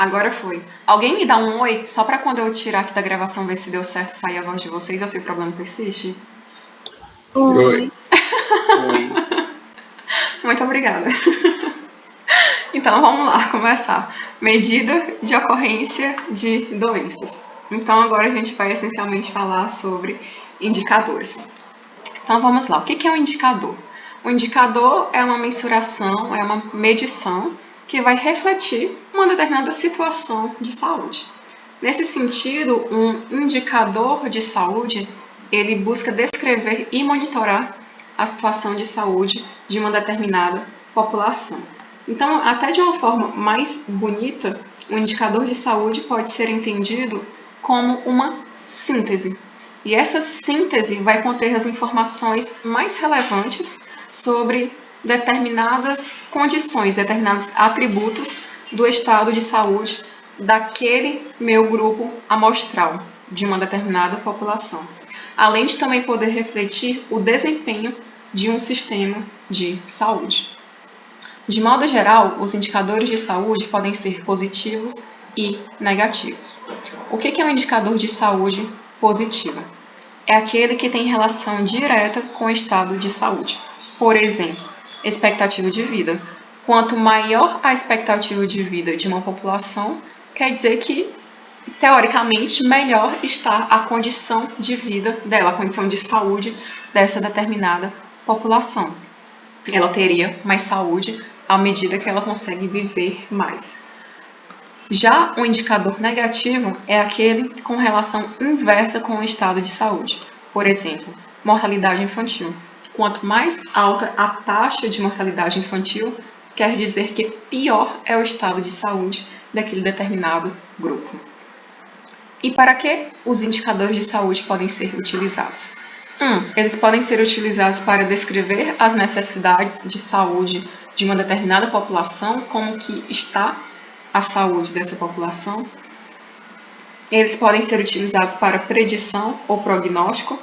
Agora foi. Alguém me dá um oi, só pra quando eu tirar aqui da gravação ver se deu certo sair a voz de vocês ou se o problema persiste? Oi. Oi. Muito obrigada. Então vamos lá, começar. Medida de ocorrência de doenças. Então agora a gente vai essencialmente falar sobre indicadores. Então vamos lá, o que é um indicador? O indicador é uma mensuração, é uma medição que vai refletir uma determinada situação de saúde. Nesse sentido, um indicador de saúde, ele busca descrever e monitorar a situação de saúde de uma determinada população. Então, até de uma forma mais bonita, o indicador de saúde pode ser entendido como uma síntese. E essa síntese vai conter as informações mais relevantes sobre determinadas condições, determinados atributos do estado de saúde daquele meu grupo amostral, de uma determinada população. Além de também poder refletir o desempenho de um sistema de saúde. De modo geral, os indicadores de saúde podem ser positivos e negativos. O que é um indicador de saúde positiva? É aquele que tem relação direta com o estado de saúde. Por exemplo, expectativa de vida. Quanto maior a expectativa de vida de uma população, quer dizer que, teoricamente, melhor está a condição de vida dela, a condição de saúde dessa determinada população. Ela teria mais saúde à medida que ela consegue viver mais. Já o indicador negativo é aquele com relação inversa com o estado de saúde. Por exemplo, mortalidade infantil. Quanto mais alta a taxa de mortalidade infantil, quer dizer que pior é o estado de saúde daquele determinado grupo. E para que os indicadores de saúde podem ser utilizados? Eles podem ser utilizados para descrever as necessidades de saúde de uma determinada população, como que está a saúde dessa população. Eles podem ser utilizados para predição ou prognóstico,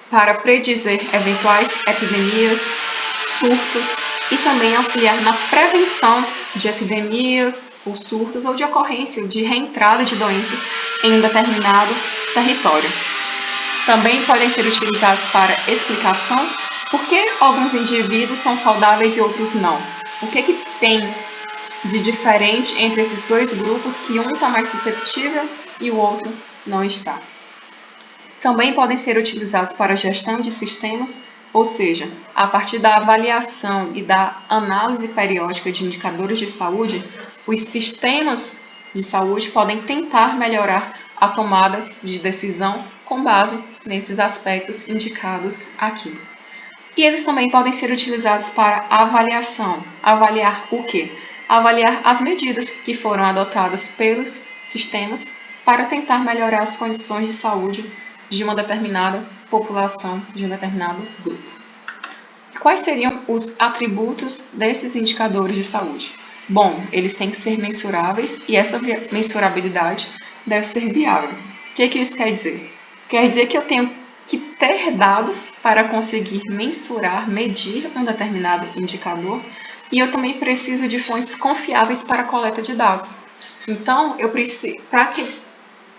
para predizer eventuais epidemias, surtos e também auxiliar na prevenção de epidemias ou surtos ou de ocorrência de reentrada de doenças em um determinado território. Também podem ser utilizados para explicação por que alguns indivíduos são saudáveis e outros não. O que tem de diferente entre esses dois grupos que um está mais susceptível e o outro não está. Também podem ser utilizados para gestão de sistemas, ou seja, a partir da avaliação e da análise periódica de indicadores de saúde, os sistemas de saúde podem tentar melhorar a tomada de decisão com base nesses aspectos indicados aqui. E eles também podem ser utilizados para avaliação. Avaliar o quê? Avaliar as medidas que foram adotadas pelos sistemas para tentar melhorar as condições de saúde de uma determinada população, de um determinado grupo. Quais seriam os atributos desses indicadores de saúde? Bom, eles têm que ser mensuráveis e essa mensurabilidade deve ser viável. O que isso quer dizer? Quer dizer que eu tenho que ter dados para conseguir mensurar, medir um determinado indicador e eu também preciso de fontes confiáveis para a coleta de dados. Então, eu preciso,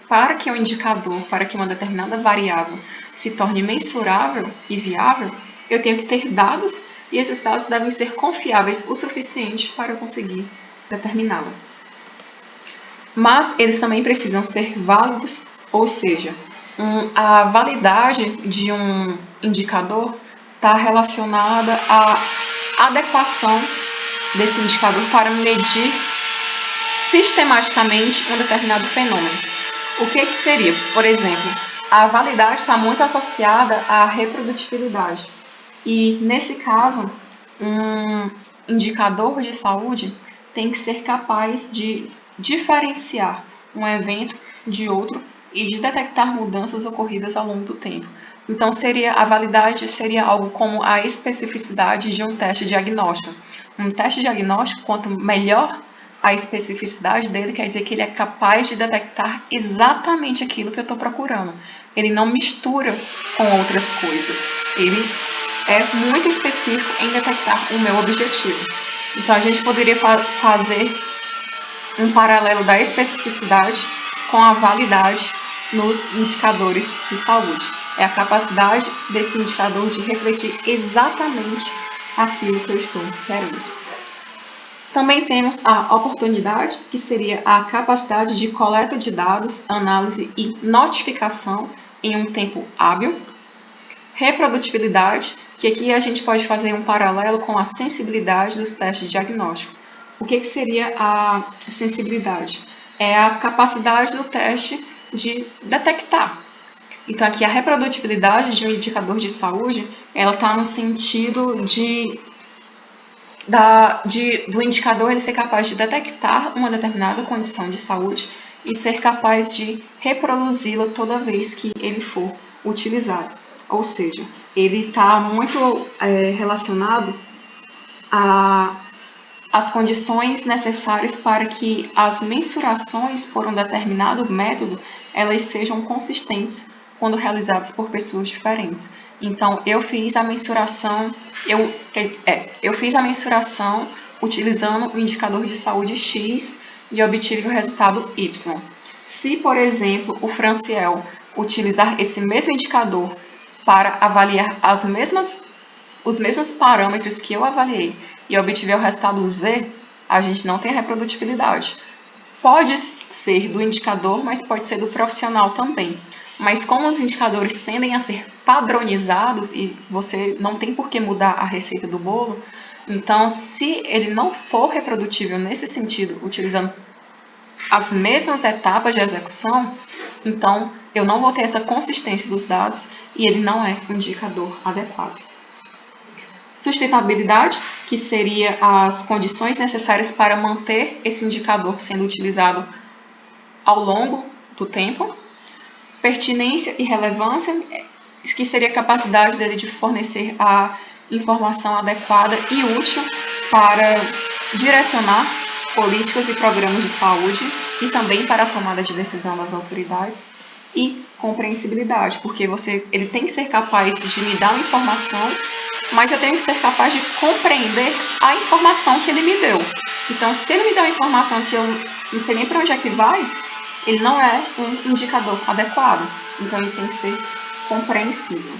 para que um indicador, para que uma determinada variável se torne mensurável e viável, eu tenho que ter dados e esses dados devem ser confiáveis o suficiente para eu conseguir determiná-la. Mas eles também precisam ser válidos, ou seja, a validade de um indicador está relacionada à adequação desse indicador para medir sistematicamente um determinado fenômeno. O que seria? Por exemplo, a validade está muito associada à reprodutibilidade. E, nesse caso, um indicador de saúde tem que ser capaz de diferenciar um evento de outro e de detectar mudanças ocorridas ao longo do tempo. Então, a validade seria algo como a especificidade de um teste diagnóstico. Um teste diagnóstico, quanto melhor a especificidade dele, quer dizer que ele é capaz de detectar exatamente aquilo que eu estou procurando. Ele não mistura com outras coisas. Ele é muito específico em detectar o meu objetivo. Então, a gente poderia fazer um paralelo da especificidade com a validade nos indicadores de saúde. É a capacidade desse indicador de refletir exatamente aquilo que eu estou querendo. Também temos a oportunidade, que seria a capacidade de coleta de dados, análise e notificação em um tempo hábil. Reprodutibilidade, que aqui a gente pode fazer um paralelo com a sensibilidade dos testes de diagnóstico. O que seria a sensibilidade? É a capacidade do teste de detectar. Então, aqui a reprodutibilidade de um indicador de saúde, ela está no sentido do indicador ele ser capaz de detectar uma determinada condição de saúde e ser capaz de reproduzi-la toda vez que ele for utilizado. Ou seja, ele está muito relacionado às condições necessárias para que as mensurações por um determinado método elas sejam consistentes quando realizadas por pessoas diferentes. Então, eu fiz a mensuração utilizando o indicador de saúde X e obtive o resultado Y. Se, por exemplo, o Franciel utilizar esse mesmo indicador para avaliar os mesmos parâmetros que eu avaliei e obtiver o resultado Z, a gente não tem a reprodutibilidade. Pode ser do indicador, mas pode ser do profissional também. Mas como os indicadores tendem a ser padronizados e você não tem por que mudar a receita do bolo, então se ele não for reprodutível nesse sentido, utilizando as mesmas etapas de execução, então eu não vou ter essa consistência dos dados e ele não é um indicador adequado. Sustentabilidade, que seria as condições necessárias para manter esse indicador sendo utilizado ao longo do tempo. Pertinência e relevância, que seria a capacidade dele de fornecer a informação adequada e útil para direcionar políticas e programas de saúde e também para a tomada de decisão das autoridades. E compreensibilidade, porque ele tem que ser capaz de me dar uma informação, mas eu tenho que ser capaz de compreender a informação que ele me deu. Então, se ele me deu uma informação que eu não sei nem para onde é que vai, ele não é um indicador adequado. Então, ele tem que ser compreensível.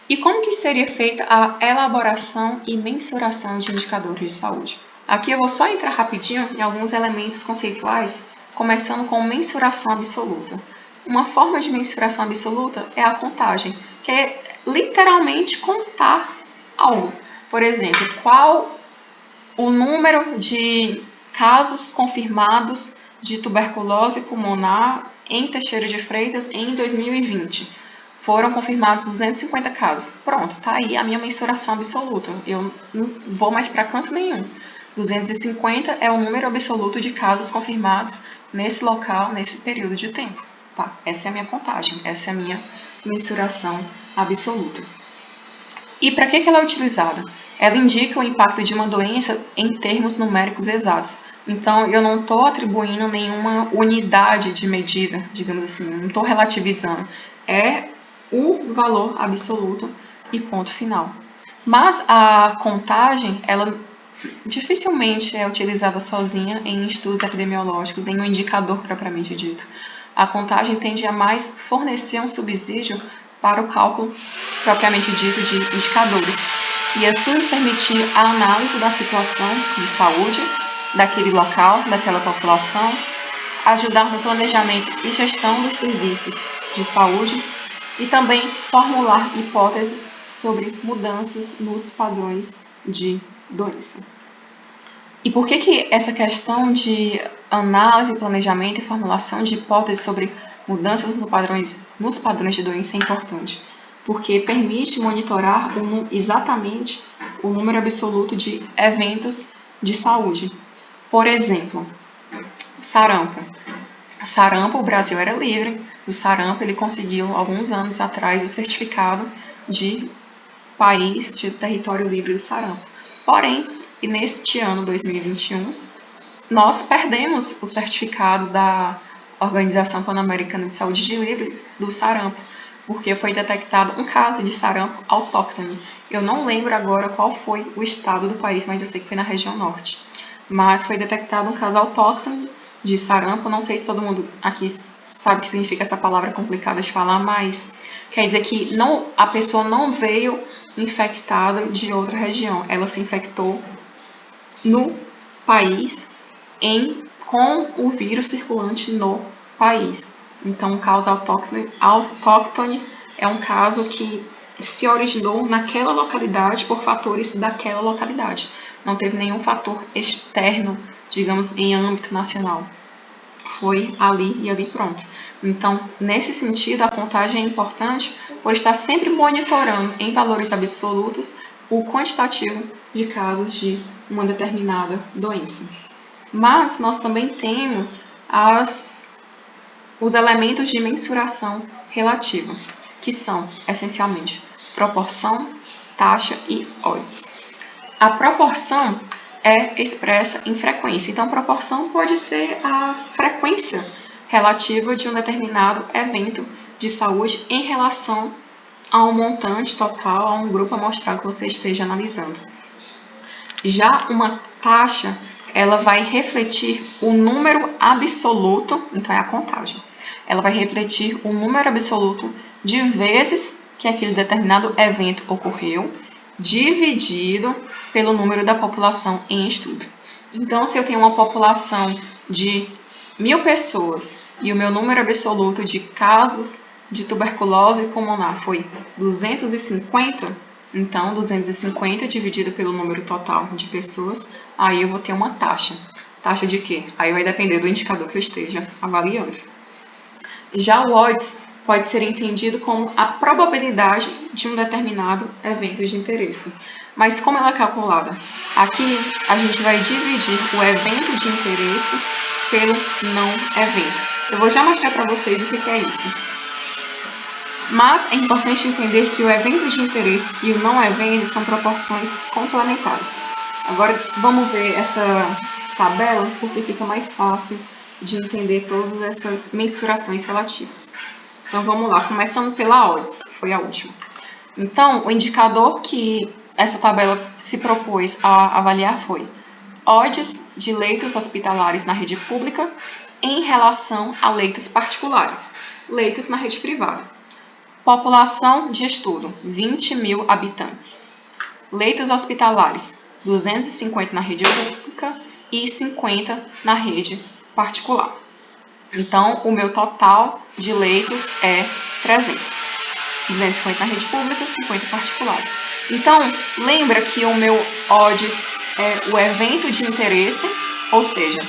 E como que seria feita a elaboração e mensuração de indicadores de saúde? Aqui eu vou só entrar rapidinho em alguns elementos conceituais, começando com mensuração absoluta. Uma forma de mensuração absoluta é a contagem, que é literalmente contar algo. Por exemplo, qual o número de casos confirmados de tuberculose pulmonar em Teixeira de Freitas em 2020. Foram confirmados 250 casos. Pronto, tá aí a minha mensuração absoluta. Eu não vou mais para canto nenhum. 250 é o número absoluto de casos confirmados nesse local, nesse período de tempo. Tá? Essa é a minha contagem, essa é a minha mensuração absoluta. E para que ela é utilizada? Ela indica o impacto de uma doença em termos numéricos exatos. Então, eu não estou atribuindo nenhuma unidade de medida, digamos assim, não estou relativizando. É o valor absoluto e ponto final. Mas a contagem, ela dificilmente é utilizada sozinha em estudos epidemiológicos, em um indicador propriamente dito. A contagem tende a mais fornecer um subsídio para o cálculo propriamente dito de indicadores e assim permitir a análise da situação de saúde daquele local, daquela população, ajudar no planejamento e gestão dos serviços de saúde e também formular hipóteses sobre mudanças nos padrões de doença. E por que essa questão de análise, planejamento e formulação de hipóteses sobre mudanças nos padrões de doença é importante? Porque permite monitorar exatamente o número absoluto de eventos de saúde. Por exemplo, sarampo. Sarampo, o Brasil era livre. O sarampo, ele conseguiu, alguns anos atrás, o certificado de país, de território livre do sarampo. Porém, neste ano, 2021, nós perdemos o certificado da Organização Pan-Americana de Saúde de Livre do sarampo. porque foi detectado um caso de sarampo autóctone. Eu não lembro agora qual foi o estado do país, mas eu sei que foi na região norte. Mas foi detectado um caso autóctone de sarampo. Não sei se todo mundo aqui sabe o que significa essa palavra complicada de falar, mas quer dizer que a pessoa não veio infectada de outra região. Ela se infectou no país com o vírus circulante no país. Então, um caso autóctone é um caso que se originou naquela localidade por fatores daquela localidade. Não teve nenhum fator externo, digamos, em âmbito nacional. Foi ali e ali pronto. Então, nesse sentido, a contagem é importante por estar sempre monitorando em valores absolutos o quantitativo de casos de uma determinada doença. Mas nós também temos os elementos de mensuração relativa, que são, essencialmente, proporção, taxa e odds. A proporção é expressa em frequência. Então, proporção pode ser a frequência relativa de um determinado evento de saúde em relação a um montante total, a um grupo amostral que você esteja analisando. Já uma taxa, ela vai refletir o número absoluto, então é a contagem. Ela vai refletir o número absoluto de vezes que aquele determinado evento ocorreu, dividido pelo número da população em estudo. Então, se eu tenho uma população de 1.000 pessoas e o meu número absoluto de casos de tuberculose pulmonar foi 250, então 250 dividido pelo número total de pessoas, aí eu vou ter uma taxa. Taxa de quê? Aí vai depender do indicador que eu esteja avaliando. Já o odds pode ser entendido como a probabilidade de um determinado evento de interesse. Mas como ela é calculada? Aqui a gente vai dividir o evento de interesse pelo não evento. Eu vou já mostrar para vocês o que é isso. Mas é importante entender que o evento de interesse e o não evento são proporções complementares. Agora vamos ver essa tabela porque fica mais fácil de entender todas essas mensurações relativas. Então vamos lá, começando pela odds, que foi a última. Então, o indicador que essa tabela se propôs a avaliar foi odds de leitos hospitalares na rede pública em relação a leitos particulares, leitos na rede privada. População de estudo, 20.000 habitantes. Leitos hospitalares, 250 na rede pública e 50 na rede particular. Então, o meu total de leitos é 300. 250 na rede pública, 50 particulares. Então, lembra que o meu odds é o evento de interesse, ou seja,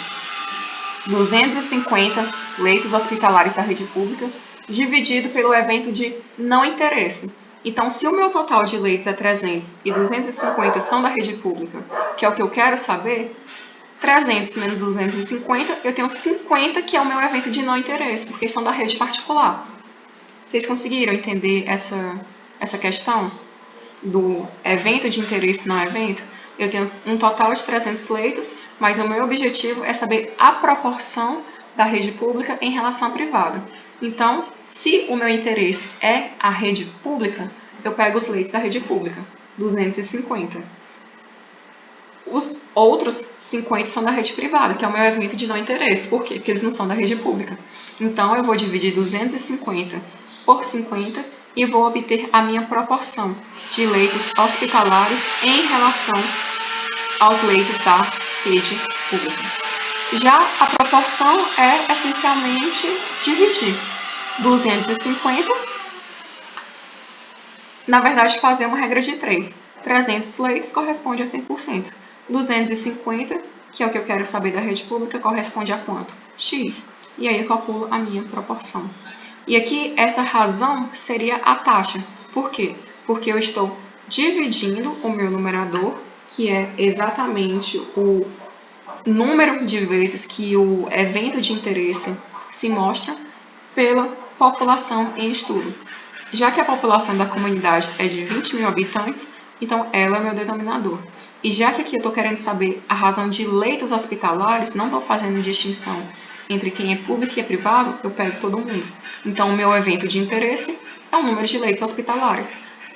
250 leitos hospitalares da rede pública, dividido pelo evento de não interesse. Então, se o meu total de leitos é 300 e 250 são da rede pública, que é o que eu quero saber, 300 menos 250, eu tenho 50 que é o meu evento de não interesse, porque são da rede particular. Vocês conseguiram entender essa questão do evento de interesse e não evento? Eu tenho um total de 300 leitos, mas o meu objetivo é saber a proporção da rede pública em relação à privada. Então, se o meu interesse é a rede pública, eu pego os leitos da rede pública, 250. Os outros 50 são da rede privada, que é o meu evento de não interesse. Por quê? Porque eles não são da rede pública. Então, eu vou dividir 250 por 50 e vou obter a minha proporção de leitos hospitalares em relação aos leitos da rede pública. Já a proporção é essencialmente dividir 250, na verdade fazer uma regra de 3. 300 leitos corresponde a 100%. 250, que é o que eu quero saber da rede pública, corresponde a quanto? X. E aí eu calculo a minha proporção. E aqui essa razão seria a taxa. Por quê? Porque eu estou dividindo o meu numerador, que é exatamente o número de vezes que o evento de interesse se mostra, pela população em estudo. Já que a população da comunidade é de 20.000 habitantes, então ela é meu denominador. E já que aqui eu estou querendo saber a razão de leitos hospitalares, não estou fazendo distinção entre quem é público e é privado, eu pego todo mundo. Então, o meu evento de interesse é o número de leitos hospitalares.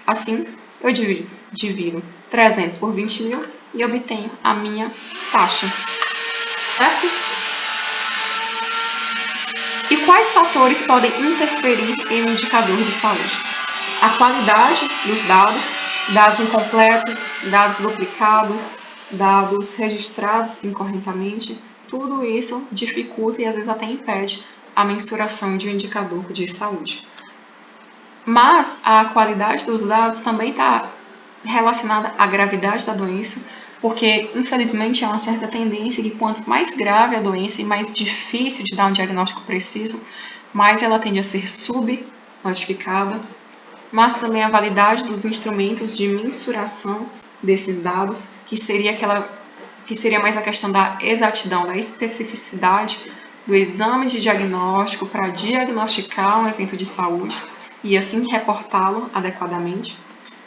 Assim, eu divido 300 por 20 mil e obtenho a minha taxa. Certo? E quais fatores podem interferir em um indicador de saúde? A qualidade dos dados, dados incompletos, dados duplicados, dados registrados incorretamente, tudo isso dificulta e às vezes até impede a mensuração de um indicador de saúde. Mas a qualidade dos dados também está relacionada à gravidade da doença, porque infelizmente há uma certa tendência que quanto mais grave a doença e mais difícil de dar um diagnóstico preciso, mais ela tende a ser subnotificada, mas também a validade dos instrumentos de mensuração desses dados, que seria mais a questão da exatidão, da especificidade do exame de diagnóstico para diagnosticar um evento de saúde e assim reportá-lo adequadamente.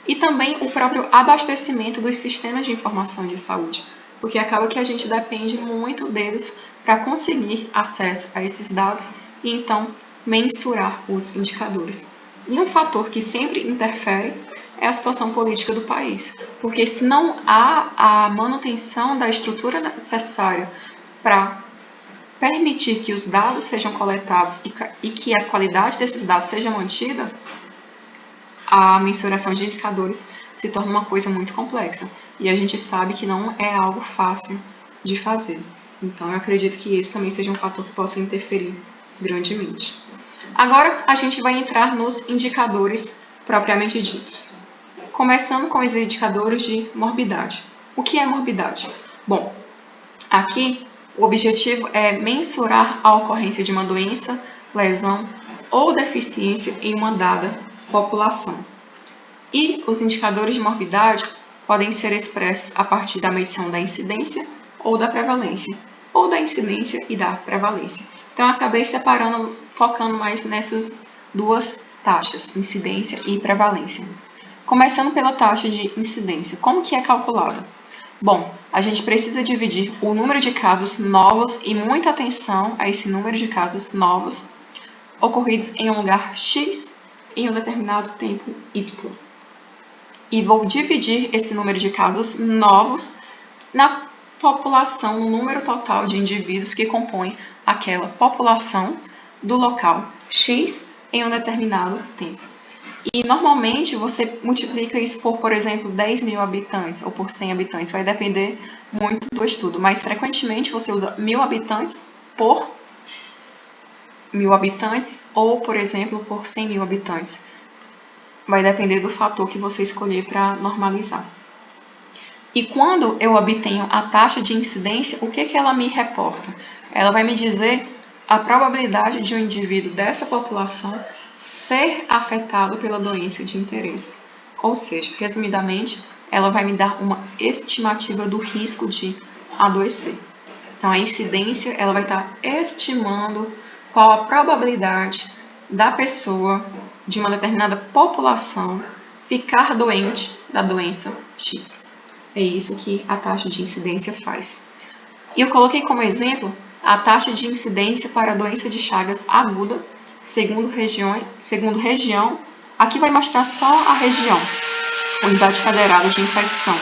E também o próprio abastecimento dos sistemas de informação de saúde, porque acaba que a gente depende muito deles para conseguir acesso a esses dados e então mensurar os indicadores. E um fator que sempre interfere é a situação política do país, porque se não há a manutenção da estrutura necessária para permitir que os dados sejam coletados e que a qualidade desses dados seja mantida, a mensuração de indicadores se torna uma coisa muito complexa. E a gente sabe que não é algo fácil de fazer. Então, eu acredito que esse também seja um fator que possa interferir grandemente. Agora, a gente vai entrar nos indicadores propriamente ditos. Começando com os indicadores de morbidade. O que é morbidade? Bom, aqui o objetivo é mensurar a ocorrência de uma doença, lesão ou deficiência em uma dada população. E os indicadores de morbidade podem ser expressos a partir da medição da incidência ou da prevalência, ou da incidência e da prevalência. Então, eu acabei separando, focando mais nessas duas taxas, incidência e prevalência. Começando pela taxa de incidência. Como que é calculada? Bom, a gente precisa dividir o número de casos novos e muita atenção a esse número de casos novos ocorridos em um lugar X em um determinado tempo Y. E vou dividir esse número de casos novos na população, no número total de indivíduos que compõem aquela população do local X em um determinado tempo. E normalmente você multiplica isso por exemplo, 10 mil habitantes ou por 100 habitantes. Vai depender muito do estudo, mas frequentemente você usa 1.000 habitantes por 1.000 habitantes ou, por exemplo, por 100 mil habitantes. Vai depender do fator que você escolher para normalizar. E quando eu obtenho a taxa de incidência, o que ela me reporta? Ela vai me dizer a probabilidade de um indivíduo dessa população ser afetado pela doença de interesse. Ou seja, resumidamente, ela vai me dar uma estimativa do risco de adoecer. Então, a incidência ela vai estar estimando qual a probabilidade da pessoa de uma determinada população ficar doente da doença X. É isso que a taxa de incidência faz. E eu coloquei como exemplo a taxa de incidência para a doença de Chagas aguda, segundo região. Aqui vai mostrar só a região, unidade federada de infecção.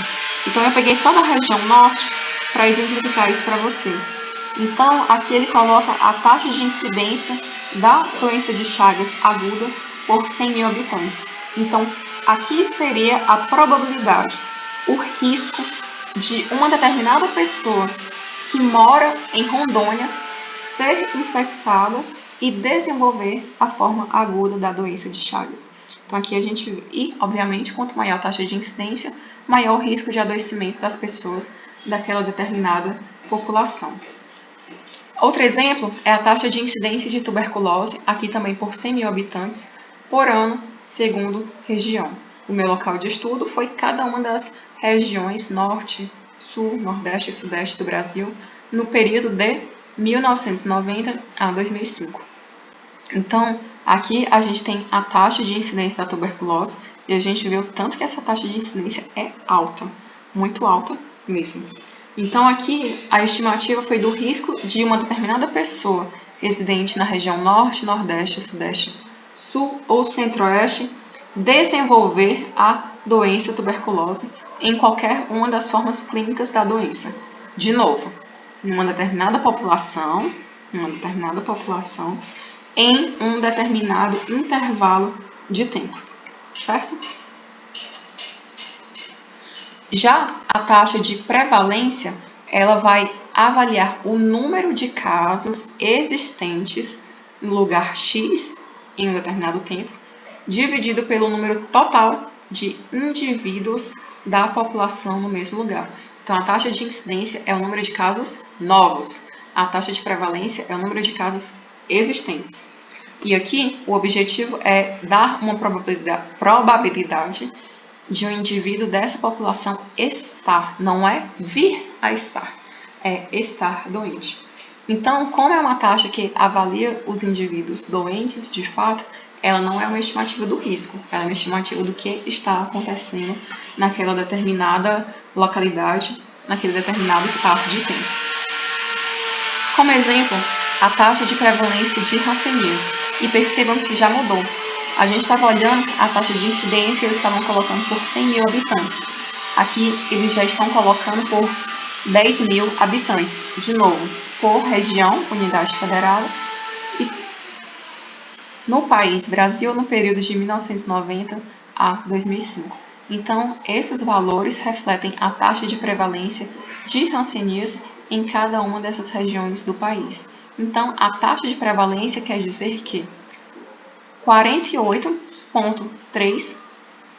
Então, eu peguei só da região norte para exemplificar isso para vocês. Então, aqui ele coloca a taxa de incidência da doença de Chagas aguda por 100 mil habitantes. Então, aqui seria a probabilidade, o risco de uma determinada pessoa que mora em Rondônia ser infectada e desenvolver a forma aguda da doença de Chagas. Então, aqui a gente vê. E, obviamente, quanto maior a taxa de incidência, maior o risco de adoecimento das pessoas daquela determinada população. Outro exemplo é a taxa de incidência de tuberculose, aqui também por 100 mil habitantes por ano, segundo região. O meu local de estudo foi cada uma das regiões norte, sul, nordeste e sudeste do Brasil no período de 1990 a 2005. Então, aqui a gente tem a taxa de incidência da tuberculose e a gente vê o tanto que essa taxa de incidência é alta, muito alta mesmo. Então, aqui a estimativa foi do risco de uma determinada pessoa residente na região norte, nordeste, sudeste, sul ou centro-oeste desenvolver a doença tuberculose em qualquer uma das formas clínicas da doença. De novo, em uma determinada população, em um determinado intervalo de tempo, certo? Já a taxa de prevalência, ela vai avaliar o número de casos existentes no lugar X em um determinado tempo, dividido pelo número total de indivíduos da população no mesmo lugar. Então, a taxa de incidência é o número de casos novos. A taxa de prevalência é o número de casos existentes. E aqui, o objetivo é dar uma probabilidade de um indivíduo dessa população estar, não é vir a estar, é estar doente. Então, como é uma taxa que avalia os indivíduos doentes de fato, ela não é uma estimativa do risco, ela é uma estimativa do que está acontecendo naquela determinada localidade, naquele determinado espaço de tempo. Como exemplo, a taxa de prevalência de hanseníase. E percebam que já mudou. A gente estava olhando a taxa de incidência, eles estavam colocando por 100 mil habitantes. Aqui, eles já estão colocando por 10 mil habitantes. De novo, por região, unidade federada. E no país, Brasil, no período de 1990 a 2005. Então, esses valores refletem a taxa de prevalência de hanseníase em cada uma dessas regiões do país. Então, a taxa de prevalência quer dizer que 48,3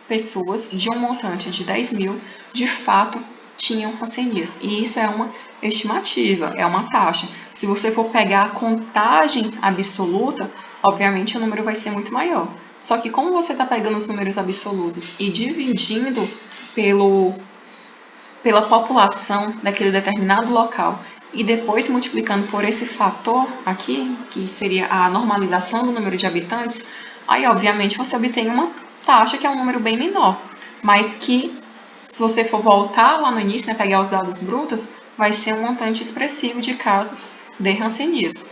pessoas de um montante de 10 mil, de fato, tinham hanseníase. E isso é uma estimativa, é uma taxa. Se você for pegar a contagem absoluta, obviamente o número vai ser muito maior. Só que como você está pegando os números absolutos e dividindo pela população daquele determinado local e depois multiplicando por esse fator aqui, que seria a normalização do número de habitantes, aí obviamente você obtém uma taxa que é um número bem menor, mas que se você for voltar lá no início, né, pegar os dados brutos, vai ser um montante expressivo de casos de hanseníase.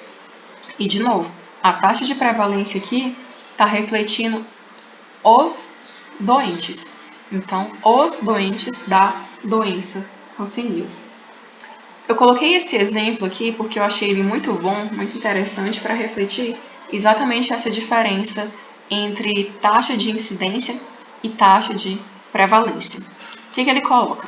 E de novo, a taxa de prevalência aqui está refletindo os doentes. Então, os doentes da doença hanseníase. Eu coloquei esse exemplo aqui porque eu achei ele muito bom, muito interessante para refletir exatamente essa diferença entre taxa de incidência e taxa de prevalência. O que ele coloca?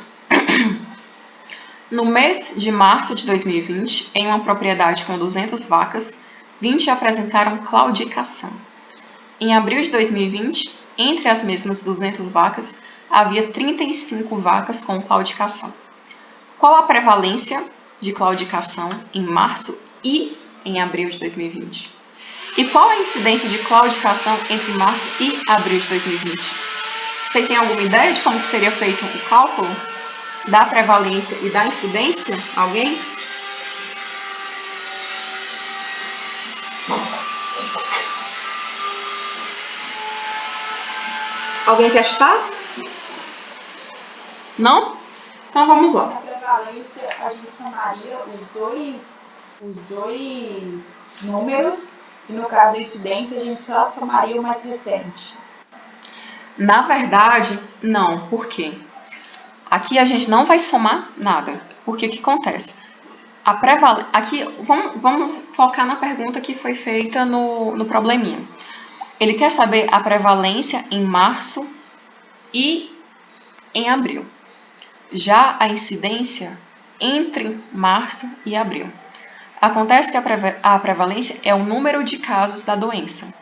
No mês de março de 2020, em uma propriedade com 200 vacas, 20 apresentaram claudicação. Em abril de 2020, entre as mesmas 200 vacas, havia 35 vacas com claudicação. Qual a prevalência de claudicação em março e em abril de 2020? E qual a incidência de claudicação entre março e abril de 2020? Vocês têm alguma ideia de como que seria feito o cálculo da prevalência e da incidência? Alguém? Alguém quer chutar? Não? Então vamos lá. Na prevalência, a gente somaria os dois números, e no caso da incidência, a gente só somaria o mais recente. Na verdade, não. Por quê? Aqui a gente não vai somar nada. Porque o que acontece? Aqui, vamos focar na pergunta que foi feita no probleminha. Ele quer saber a prevalência em março e em abril. Já a incidência entre março e abril. Acontece que a prevalência é o número de casos da doença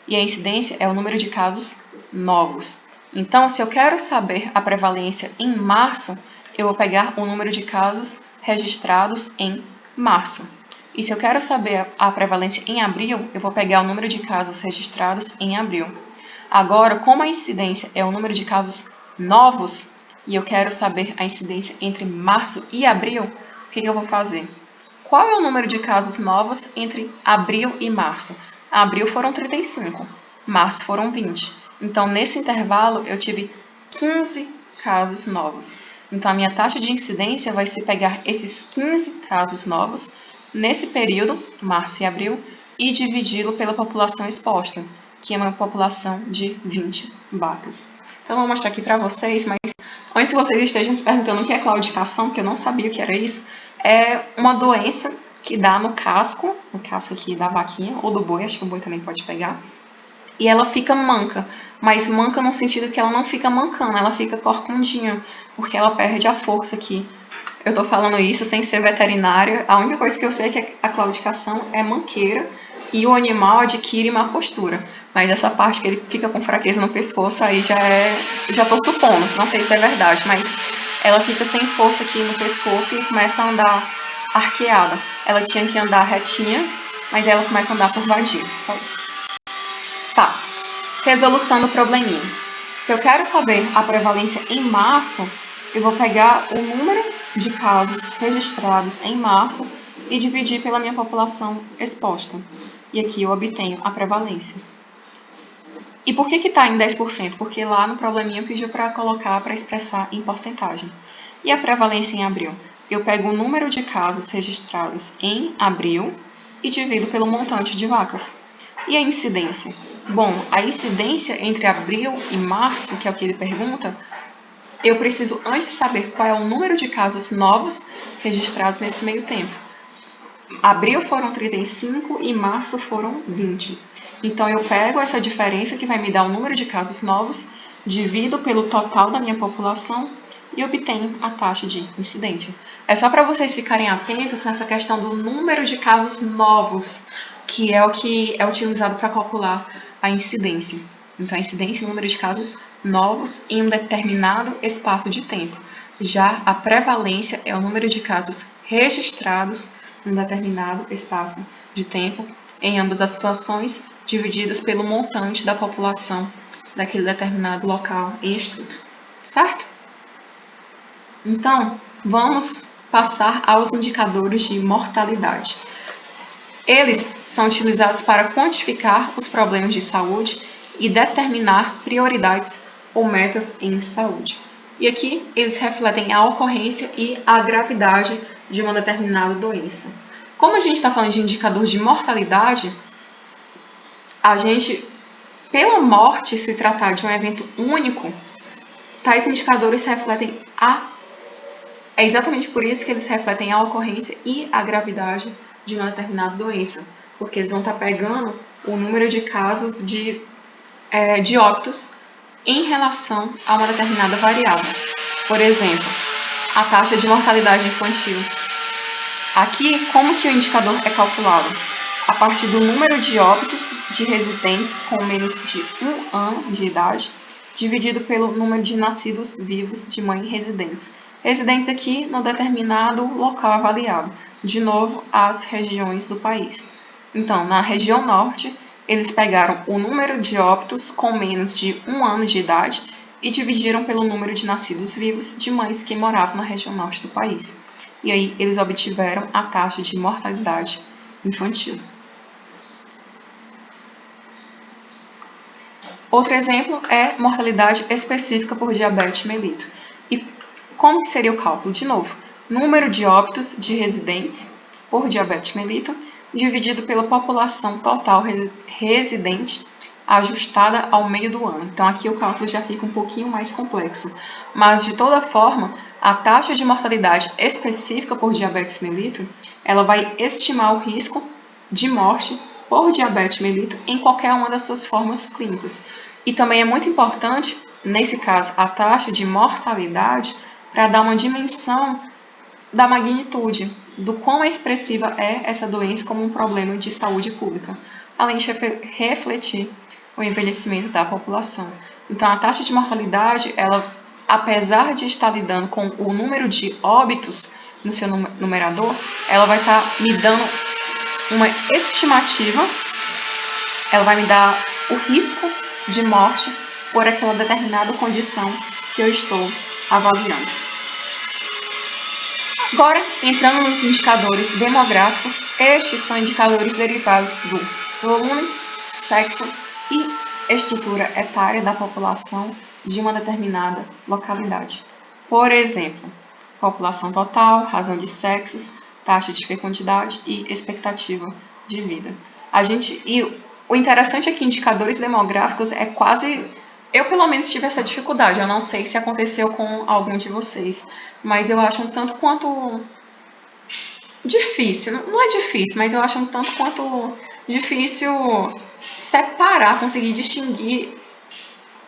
e a incidência é o número de casos novos. Então, se eu quero saber a prevalência em março, eu vou pegar o número de casos registrados em março. E se eu quero saber a prevalência em abril, eu vou pegar o número de casos registrados em abril. Agora, como a incidência é o número de casos novos, e eu quero saber a incidência entre março e abril, o que eu vou fazer? Qual é o número de casos novos entre abril e março? Abril foram 35, março foram 20. Então, nesse intervalo, eu tive 15 casos novos. Então, a minha taxa de incidência vai ser pegar esses 15 casos novos nesse período, março e abril, e dividi-lo pela população exposta. que é uma população de 20 vacas. Então, eu vou mostrar aqui para vocês, mas antes que vocês estejam se perguntando o que é claudicação, que eu não sabia o que era isso, é uma doença que dá no casco aqui da vaquinha, ou do boi, acho que o boi também pode pegar, e ela fica manca, mas manca no sentido que ela não fica mancando, ela fica corcundinha, porque ela perde a força aqui. Eu tô falando isso sem ser veterinária, a única coisa que eu sei é que a claudicação é manqueira e o animal adquire má postura. Mas essa parte que ele fica com fraqueza no pescoço, aí já tô supondo, não sei se é verdade, mas ela fica sem força aqui no pescoço e começa a andar arqueada. Ela tinha que andar retinha, mas ela começa a andar curvadinha, só isso. Tá, resolução do probleminha. Se eu quero saber a prevalência em março, eu vou pegar o número de casos registrados em março e dividir pela minha população exposta. E aqui eu obtenho a prevalência. E por que está em 10%? Porque lá no probleminha pediu para colocar, para expressar em porcentagem. E a prevalência em abril? Eu pego o número de casos registrados em abril e divido pelo montante de vacas. E a incidência? Bom, a incidência entre abril e março, que é o que ele pergunta, eu preciso antes saber qual é o número de casos novos registrados nesse meio tempo. Abril foram 35 e março foram 20. Então, eu pego essa diferença que vai me dar o número de casos novos, divido pelo total da minha população e obtenho a taxa de incidência. É só para vocês ficarem atentos nessa questão do número de casos novos, que é o que é utilizado para calcular a incidência. Então, a incidência é o número de casos novos em um determinado espaço de tempo. Já a prevalência é o número de casos registrados em um determinado espaço de tempo, em ambas as situações, divididas pelo montante da população daquele determinado local em estudo. Certo? Então, vamos passar aos indicadores de mortalidade. Eles são utilizados para quantificar os problemas de saúde e determinar prioridades ou metas em saúde. E aqui eles refletem a ocorrência e a gravidade de uma determinada doença. Como a gente está falando de indicador de mortalidade, pela morte se tratar de um evento único, tais indicadores refletem É exatamente por isso que eles refletem a ocorrência e a gravidade de uma determinada doença, porque eles vão estar pegando o número de casos de óbitos em relação a uma determinada variável. Por exemplo, a taxa de mortalidade infantil. Aqui, como que o indicador é calculado? A partir do número de óbitos de residentes com menos de 1 ano de idade, dividido pelo número de nascidos vivos de mãe residentes. Residentes aqui no determinado local avaliado. De novo, as regiões do país. Então, na região norte, eles pegaram o número de óbitos com menos de 1 ano de idade e dividiram pelo número de nascidos vivos de mães que moravam na região norte do país. E aí, eles obtiveram a taxa de mortalidade infantil. Outro exemplo é mortalidade específica por diabetes mellitus. E como seria o cálculo? De novo, número de óbitos de residentes por diabetes mellitus dividido pela população total residente ajustada ao meio do ano. Então, aqui o cálculo já fica um pouquinho mais complexo. Mas, de toda forma, a taxa de mortalidade específica por diabetes mellitus, ela vai estimar o risco de morte por diabetes mellitus em qualquer uma das suas formas clínicas. E também é muito importante, nesse caso, a taxa de mortalidade para dar uma dimensão da magnitude, do quão expressiva é essa doença como um problema de saúde pública, além de refletir o envelhecimento da população. Então, a taxa de mortalidade, ela, apesar de estar lidando com o número de óbitos no seu numerador, ela vai estar me dando uma estimativa, ela vai me dar o risco de morte por aquela determinada condição que eu estou avaliando. Agora, entrando nos indicadores demográficos, estes são indicadores derivados do volume, sexo e estrutura etária da população de uma determinada localidade. Por exemplo, população total, razão de sexos, taxa de fecundidade e expectativa de vida. o interessante é que indicadores demográficos é quase... Eu, pelo menos, tive essa dificuldade. Eu não sei se aconteceu com algum de vocês, mas eu acho um tanto quanto difícil. Não é difícil, mas eu acho um tanto quanto difícil separar, conseguir distinguir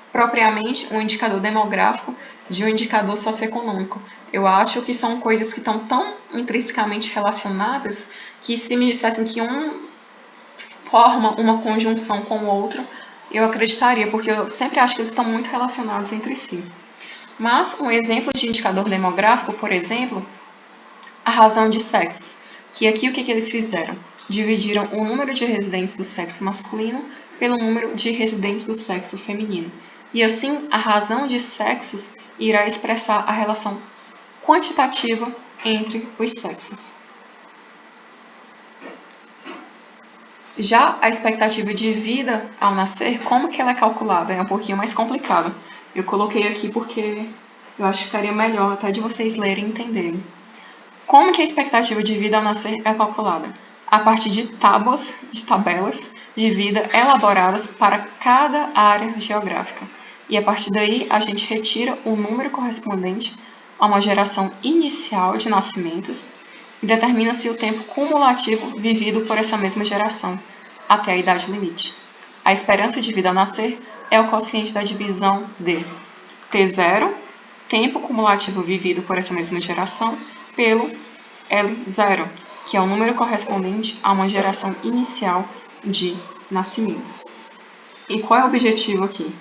propriamente um indicador demográfico de um indicador socioeconômico. Eu acho que são coisas que estão tão intrinsecamente relacionadas que, se me dissessem que um forma uma conjunção com o outro, eu acreditaria, porque eu sempre acho que eles estão muito relacionados entre si. Mas um exemplo de indicador demográfico, por exemplo, a razão de sexos, que aqui o que eles fizeram? Dividiram o número de residentes do sexo masculino pelo número de residentes do sexo feminino. E assim, a razão de sexos irá expressar a relação quantitativa entre os sexos. Já a expectativa de vida ao nascer, como que ela é calculada? É um pouquinho mais complicado. Eu coloquei aqui porque eu acho que ficaria melhor até de vocês lerem e entenderem. Como que a expectativa de vida ao nascer é calculada? A partir de tabelas de vida elaboradas para cada área geográfica. E a partir daí a gente retira o número correspondente a uma geração inicial de nascimentos e determina-se o tempo cumulativo vivido por essa mesma geração, até a idade limite. A esperança de vida ao nascer é o quociente da divisão de T0, tempo cumulativo vivido por essa mesma geração, pelo L0, que é o número correspondente a uma geração inicial de nascimentos. E qual é o objetivo aqui?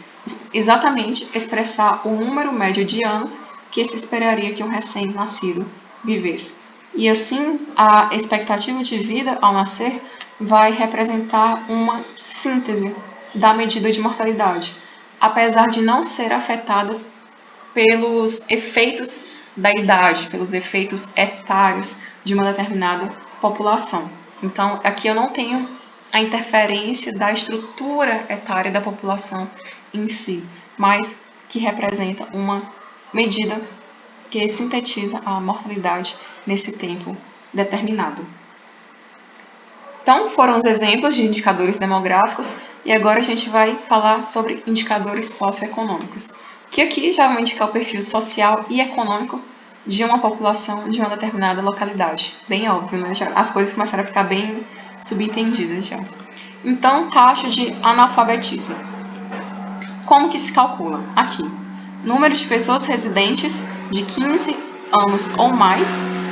Exatamente expressar o número médio de anos que se esperaria que um recém-nascido vivesse. E assim, a expectativa de vida ao nascer vai representar uma síntese da medida de mortalidade, apesar de não ser afetada pelos efeitos da idade, pelos efeitos etários de uma determinada população. Então, aqui eu não tenho a interferência da estrutura etária da população em si, mas que representa uma medida que sintetiza a mortalidade nesse tempo determinado. Então, foram os exemplos de indicadores demográficos e agora a gente vai falar sobre indicadores socioeconômicos, que aqui já vão indicar o perfil social e econômico de uma população de uma determinada localidade. Bem óbvio, né? Já, as coisas começaram a ficar bem subentendidas já. Então, taxa de analfabetismo. Como que se calcula? Aqui, número de pessoas residentes de 15 anos ou mais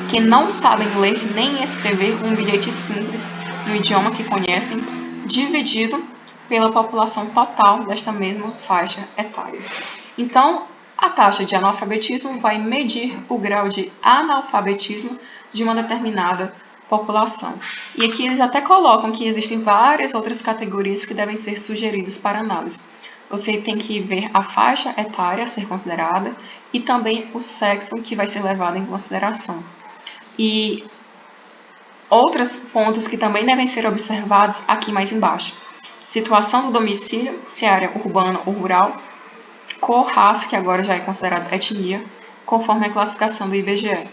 que não sabem ler nem escrever um bilhete simples no idioma que conhecem, dividido pela população total desta mesma faixa etária. Então, a taxa de analfabetismo vai medir o grau de analfabetismo de uma determinada população. E aqui eles até colocam que existem várias outras categorias que devem ser sugeridas para análise. Você tem que ver a faixa etária a ser considerada e também o sexo que vai ser levado em consideração. E outros pontos que também devem ser observados aqui mais embaixo. Situação do domicílio, se é área urbana ou rural, cor, raça, que agora já é considerado etnia, conforme a classificação do IBGE.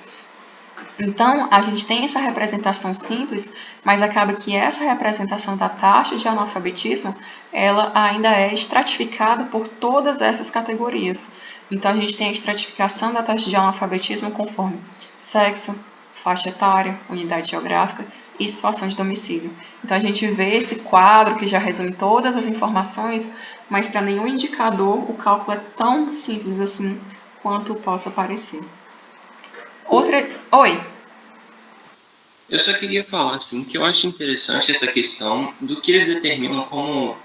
Então, a gente tem essa representação simples, mas acaba que essa representação da taxa de analfabetismo, ela ainda é estratificada por todas essas categorias. Então, a gente tem a estratificação da taxa de analfabetismo conforme sexo, faixa etária, unidade geográfica e situação de domicílio. Então, a gente vê esse quadro que já resume todas as informações, mas para nenhum indicador o cálculo é tão simples assim quanto possa parecer. Oi. Eu só queria falar assim que eu acho interessante essa questão do que eles determinam como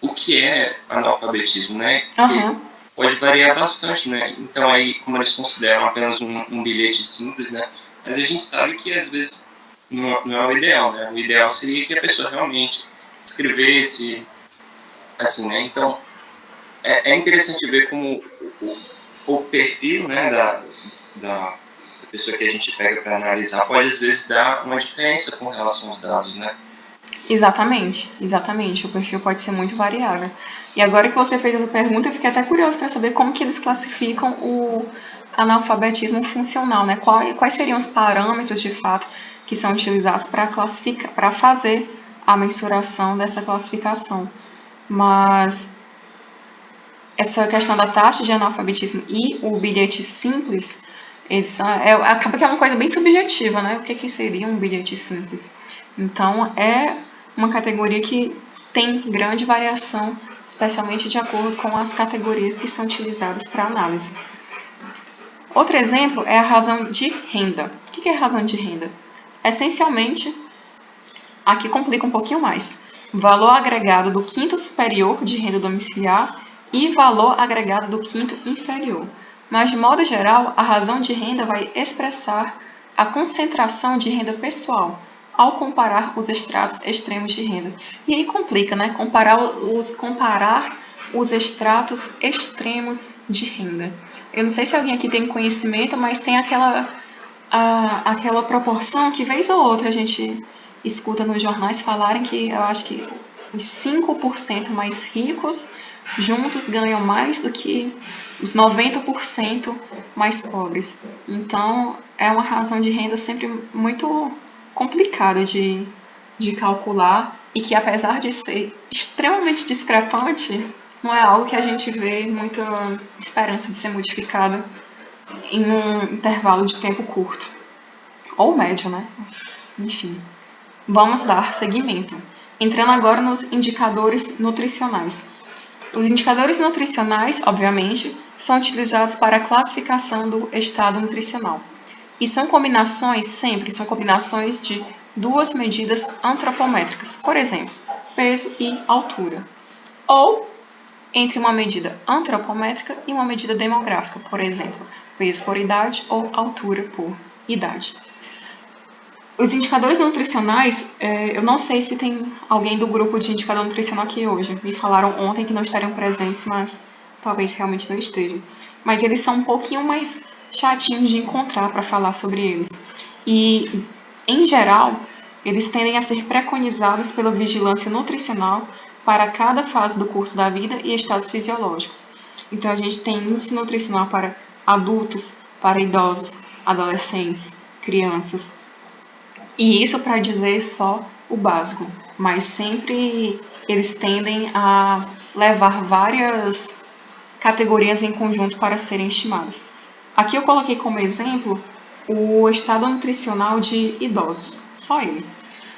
o que é analfabetismo, né? Que pode variar bastante, né? Então aí, como eles consideram apenas um bilhete simples, né? Mas a gente sabe que às vezes não é o ideal, né? O ideal seria que a pessoa realmente escrevesse assim, né? Então é interessante ver como o perfil, né, da pessoa que a gente pega para analisar pode às vezes dar uma diferença com relação aos dados, né? Exatamente. O perfil pode ser muito variável. E agora que você fez essa pergunta, eu fiquei até curioso para saber como que eles classificam o analfabetismo funcional, né? Quais seriam os parâmetros de fato que são utilizados para classificar, para fazer a mensuração dessa classificação. Mas essa questão da taxa de analfabetismo e o bilhete simples, acaba que é uma coisa bem subjetiva, né? O que seria um bilhete simples? Então, é uma categoria que tem grande variação, especialmente de acordo com as categorias que são utilizadas para análise. Outro exemplo é a razão de renda. O que é a razão de renda? Essencialmente, aqui complica um pouquinho mais. Valor agregado do quinto superior de renda domiciliar e valor agregado do quinto inferior. Mas, de modo geral, a razão de renda vai expressar a concentração de renda pessoal ao comparar os estratos extremos de renda. E aí complica, né? Comparar os estratos extremos de renda. Eu não sei se alguém aqui tem conhecimento, mas tem aquela proporção que, vez ou outra, a gente escuta nos jornais falarem que eu acho que os 5% mais ricos juntos ganham mais do que os 90% mais pobres. Então, é uma razão de renda sempre muito complicada de calcular e que, apesar de ser extremamente discrepante, não é algo que a gente vê muita esperança de ser modificada em um intervalo de tempo curto. Ou médio, né? Enfim. Vamos dar seguimento. Entrando agora nos indicadores nutricionais. Os indicadores nutricionais, obviamente, são utilizados para a classificação do estado nutricional. E são combinações de duas medidas antropométricas, por exemplo, peso e altura. Ou entre uma medida antropométrica e uma medida demográfica, por exemplo, peso por idade ou altura por idade. Os indicadores nutricionais, eu não sei se tem alguém do grupo de indicador nutricional aqui hoje. Me falaram ontem que não estariam presentes, mas talvez realmente não estejam. Mas eles são um pouquinho mais chatinhos de encontrar para falar sobre eles. E, em geral, eles tendem a ser preconizados pela vigilância nutricional para cada fase do curso da vida e estados fisiológicos. Então, a gente tem índice nutricional para adultos, para idosos, adolescentes, crianças. E isso para dizer só o básico, mas sempre eles tendem a levar várias categorias em conjunto para serem estimadas. Aqui eu coloquei como exemplo o estado nutricional de idosos, só ele.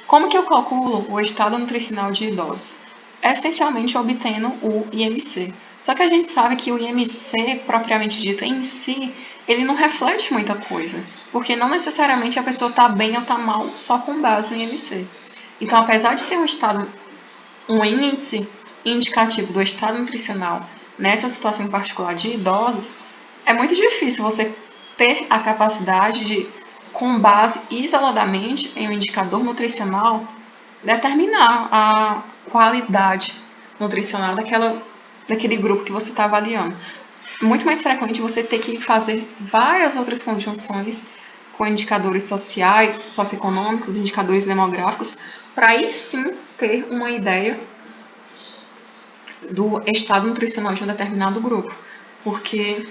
Como que eu calculo o estado nutricional de idosos? Essencialmente obtendo o IMC. Só que a gente sabe que o IMC, propriamente dito em si, ele não reflete muita coisa, porque não necessariamente a pessoa está bem ou está mal só com base no IMC. Então, apesar de ser um índice indicativo do estado nutricional nessa situação em particular de idosos, é muito difícil você ter a capacidade de, com base isoladamente em um indicador nutricional, determinar a qualidade nutricional daquele grupo que você está avaliando. Muito mais frequente você ter que fazer várias outras conjunções com indicadores sociais, socioeconômicos, indicadores demográficos, para aí sim ter uma ideia do estado nutricional de um determinado grupo. Porque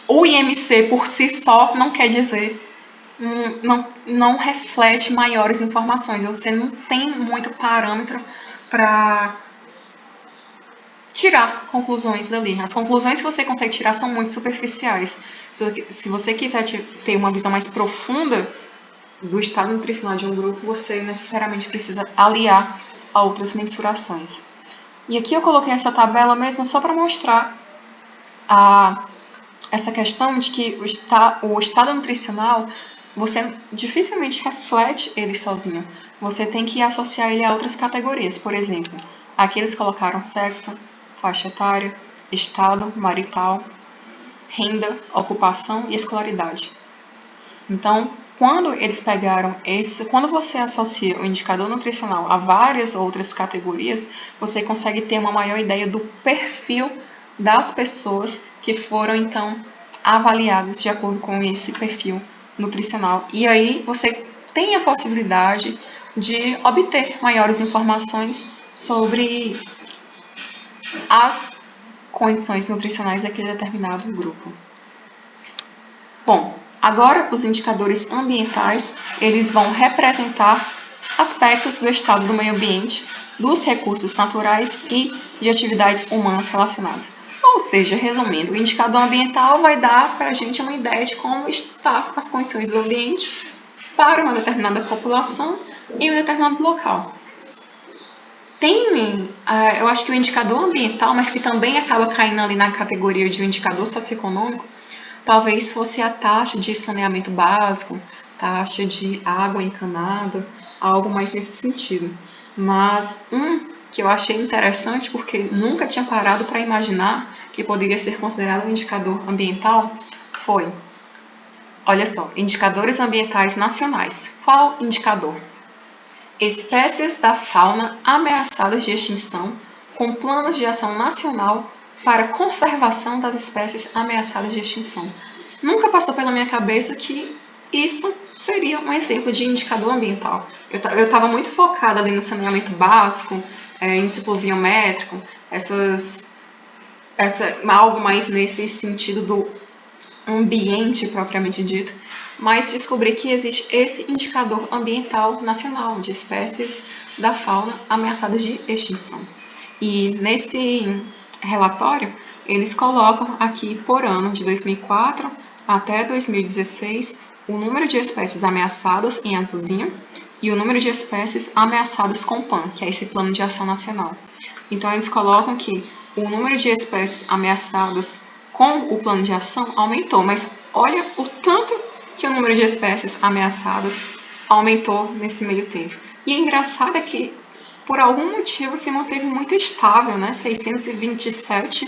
o IMC por si só não quer dizer, não reflete maiores informações. Você não tem muito parâmetro para tirar conclusões dali. As conclusões que você consegue tirar são muito superficiais. Se você quiser ter uma visão mais profunda do estado nutricional de um grupo, você necessariamente precisa aliar a outras mensurações. E aqui eu coloquei essa tabela mesmo só para mostrar essa questão de que o estado nutricional, você dificilmente reflete ele sozinho. Você tem que associar ele a outras categorias. Por exemplo, aqui eles colocaram sexo, faixa etária, estado marital, renda, ocupação e escolaridade. Então, quando você associa o indicador nutricional a várias outras categorias, você consegue ter uma maior ideia do perfil das pessoas que foram, então, avaliadas de acordo com esse perfil nutricional. E aí você tem a possibilidade de obter maiores informações sobre as condições nutricionais daquele determinado grupo. Bom, Agora, os indicadores ambientais, eles vão representar aspectos do estado do meio ambiente, dos recursos naturais e de atividades humanas relacionadas. Ou seja, resumindo, o indicador ambiental vai dar para a gente uma ideia de como estão as condições do ambiente para uma determinada população em um determinado local. Eu acho que o indicador ambiental, mas que também acaba caindo ali na categoria de um indicador socioeconômico, talvez fosse a taxa de saneamento básico, taxa de água encanada, algo mais nesse sentido. Mas que eu achei interessante, porque nunca tinha parado para imaginar que poderia ser considerado um indicador ambiental, foi, olha só, indicadores ambientais nacionais. Qual indicador? Espécies da fauna ameaçadas de extinção, com planos de ação nacional para conservação das espécies ameaçadas de extinção. Nunca passou pela minha cabeça que isso seria um exemplo de indicador ambiental. Eu estava muito focada ali no saneamento básico, índice pluviométrico, algo mais nesse sentido do ambiente propriamente dito, mas descobri que existe esse indicador ambiental nacional de espécies da fauna ameaçadas de extinção. E nesse relatório, eles colocam aqui por ano, de 2004 até 2016, o número de espécies ameaçadas em azulzinho e o número de espécies ameaçadas com PAN, que é esse Plano de Ação Nacional. Então, eles colocam que o número de espécies ameaçadas com o plano de ação aumentou, mas olha o tanto que o número de espécies ameaçadas aumentou nesse meio tempo. E o engraçado é que, por algum motivo, se manteve muito estável, né? 627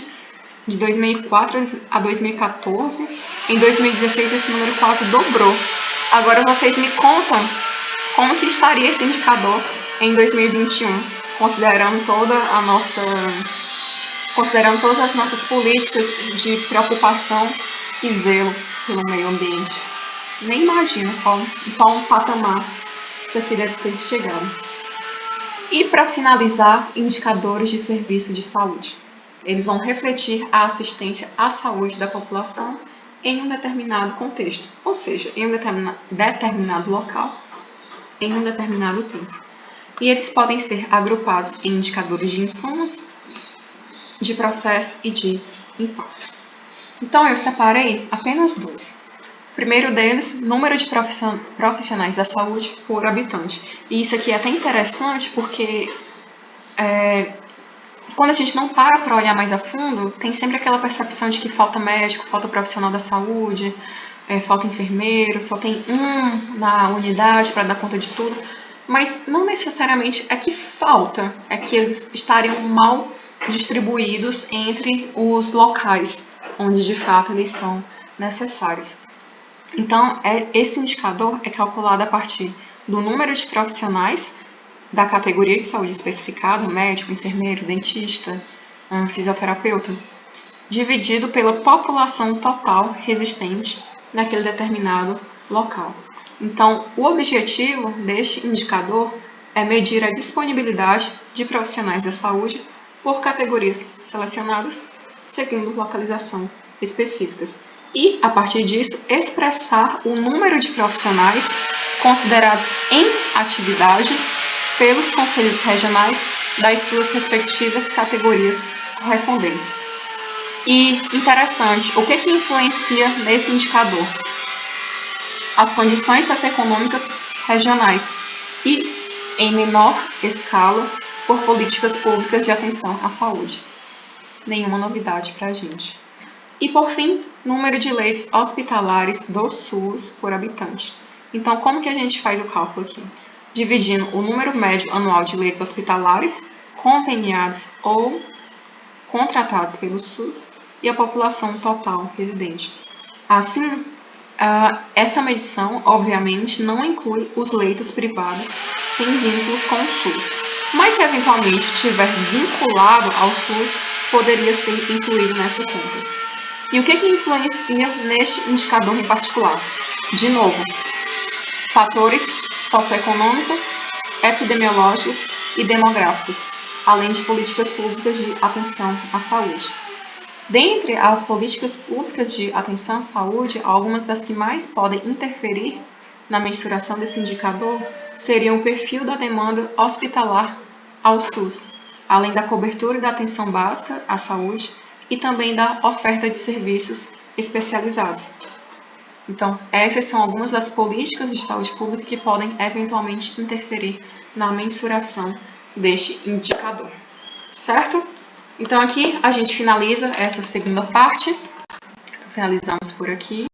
de 2004 a 2014. Em 2016, esse número quase dobrou. Agora, vocês me contam como que estaria esse indicador em 2021, considerando todas as nossas políticas de preocupação e zelo pelo meio ambiente. Nem imagino qual patamar isso aqui deve ter chegado. E para finalizar, indicadores de serviço de saúde. Eles vão refletir a assistência à saúde da população em um determinado contexto, ou seja, em um determinado local, em um determinado tempo. E eles podem ser agrupados em indicadores de insumos, de processo e de impacto. Então, eu separei apenas dois. O primeiro deles, número de profissionais da saúde por habitante. E isso aqui é até interessante porque quando a gente não para olhar mais a fundo, tem sempre aquela percepção de que falta médico, falta profissional da saúde, falta enfermeiro, só tem um na unidade para dar conta de tudo. Mas não necessariamente é que falta, é que eles estariam mal distribuídos entre os locais onde de fato eles são necessários. Então, esse indicador é calculado a partir do número de profissionais da categoria de saúde especificada, médico, enfermeiro, dentista, fisioterapeuta, dividido pela população total resistente naquele determinado local. Então, o objetivo deste indicador é medir a disponibilidade de profissionais da saúde por categorias selecionadas, seguindo localização específicas. E, a partir disso, expressar o número de profissionais considerados em atividade pelos conselhos regionais das suas respectivas categorias correspondentes. E, interessante, o que influencia nesse indicador? As condições socioeconômicas regionais e, em menor escala, por políticas públicas de atenção à saúde. Nenhuma novidade para a gente. E, por fim, número de leitos hospitalares do SUS por habitante. Então, como que a gente faz o cálculo aqui? Dividindo o número médio anual de leitos hospitalares conveniados ou contratados pelo SUS e a população total residente. Assim, essa medição, obviamente, não inclui os leitos privados sem vínculos com o SUS. Mas, se eventualmente estiver vinculado ao SUS, poderia ser incluído nessa conta. E o que influencia neste indicador em particular? De novo, fatores socioeconômicos, epidemiológicos e demográficos, além de políticas públicas de atenção à saúde. Dentre as políticas públicas de atenção à saúde, algumas das que mais podem interferir na mensuração desse indicador seriam o perfil da demanda hospitalar ao SUS, além da cobertura da atenção básica à saúde e também da oferta de serviços especializados. Então, essas são algumas das políticas de saúde pública que podem eventualmente interferir na mensuração deste indicador, certo? Então, aqui a gente finaliza essa segunda parte. Finalizamos por aqui.